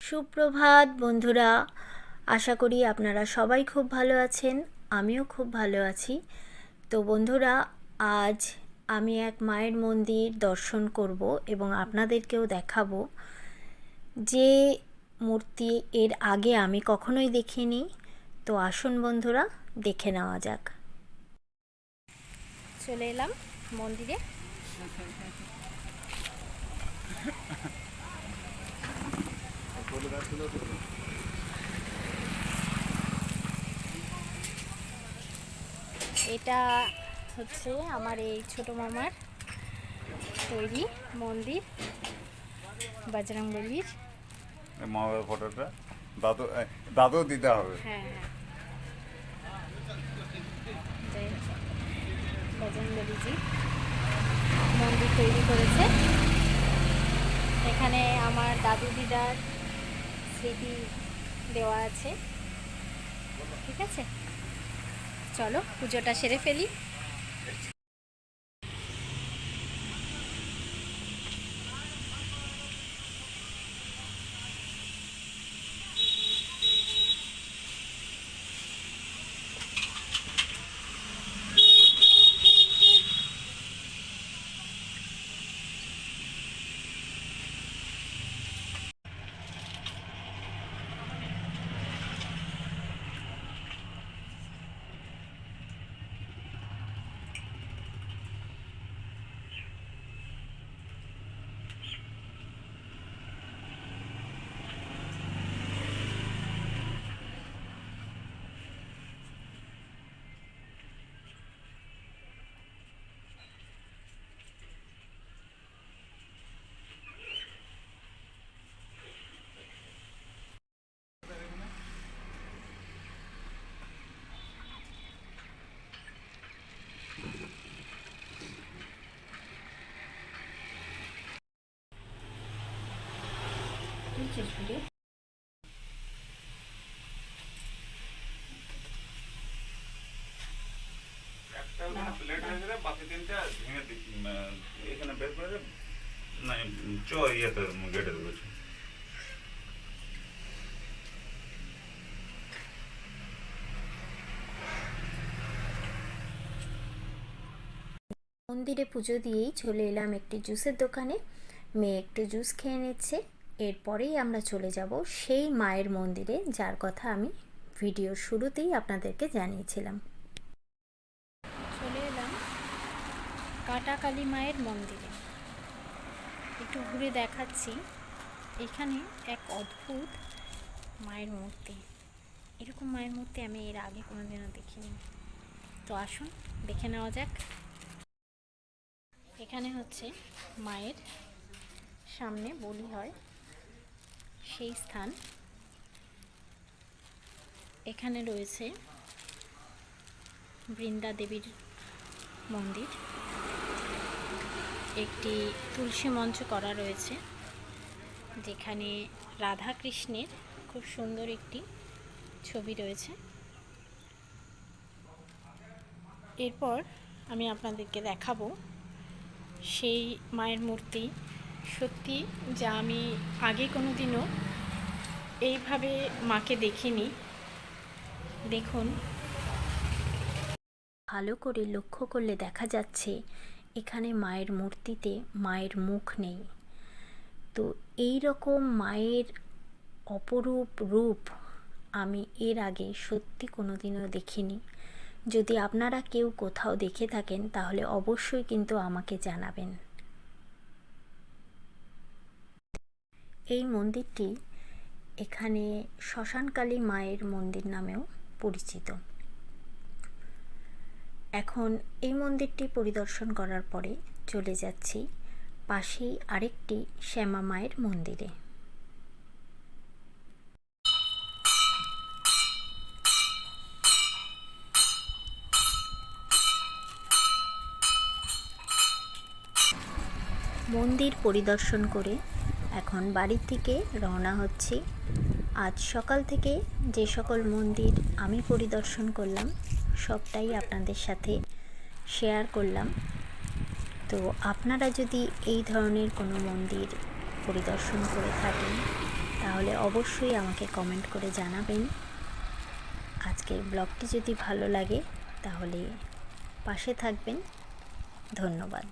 সুপ্রভাত বন্ধুরা, আশা করি আপনারা সবাই খুব ভালো আছেন। আমিও খুব ভালো আছি। তো বন্ধুরা, আজ আমি এক মায়ের মন্দির দর্শন করব এবং আপনাদেরকেও দেখাবো যে মূর্তি এর আগে আমি কখনোই দেখিনি। তো আসুন বন্ধুরা, দেখে নেওয়া যাক। চলে এলাম মন্দিরে। এটা হচ্ছে আমার এই ছোট মামার তৈরি মন্দির, বজরংবলীর। মামার ফটোটা দাদু দাদু দিতে হবে। হ্যাঁ হ্যাঁ, বজরংবলীজি মন্দির তৈরি করেছে। এখানে আমার দাদু দিদার স্মৃতি দেওয়া আছে। ঠিক আছে, চলো পুজোটা সেরে ফেলি। প্লেট হয়ে গেলে বাকি তিনটা ভেঙে এখানে বের করে না ইয়েতে গেটে দেবো। মন্দিরে পুজো দিয়েই চলে এলাম একটি জুসের দোকানে। মেয়ে একটু জুস খেয়ে নিচ্ছে। এরপরেই আমরা চলে যাব সেই মায়ের মন্দিরে, যার কথা আমি ভিডিওর শুরুতেই আপনাদেরকে জানিয়েছিলাম। চলে এলাম কাটাকালী মায়ের মন্দিরে। একটু ঘুরে দেখাচ্ছি। এখানে এক অদ্ভুত মায়ের মূর্তি। এরকম মায়ের মূর্তি আমি এর আগে কোনোদিনও দেখিনি। তো আসুন দেখে নেওয়া যাক। এখানে হচ্ছে মায়ের সামনে বলি হয় সেই স্থান। এখানে রয়েছে বৃন্দা দেবীর মন্দির। একটি তুলসী মঞ্চ করা রয়েছে, যেখানে রাধা কৃষ্ণের খুব সুন্দর একটি ছবি রয়েছে। এরপর আমি আপনাদেরকে দেখাবো সেই মায়ের মূর্তি। সত্যি যা আমি আগে কোনো দিনও এইভাবে মাকে দেখিনি। দেখুন, ভালো করে লক্ষ্য করলে দেখা যাচ্ছে এখানে মায়ের মূর্তিতে মায়ের মুখ নেই। তো এই রকম মায়ের অপরূপ রূপ আমি এর আগে সত্যি কোনোদিনও দেখিনি। যদি আপনারা কেউ কোথাও দেখে থাকেন তাহলে অবশ্যই কিন্তু আমাকে জানাবেন। এই মন্দিরটি এখানে শ্মশানকালী মায়ের মন্দির নামেও পরিচিত। এখন এই মন্দিরটি পরিদর্শন করার পরে চলে যাচ্ছি পাশেই আরেকটি শ্যামা মায়ের মন্দিরে। মন্দির পরিদর্শন করে এখন বাড়ির থেকে রওনা হচ্ছি। আজ সকাল থেকে যে সকল মন্দির আমি পরিদর্শন করলাম সবটাই আপনাদের সাথে শেয়ার করলাম। তো আপনারা যদি এই ধরনের কোনো মন্দির পরিদর্শন করে থাকেন তাহলে অবশ্যই আমাকে কমেন্ট করে জানাবেন। আজকের ব্লগটি যদি ভালো লাগে তাহলে পাশে থাকবেন। ধন্যবাদ।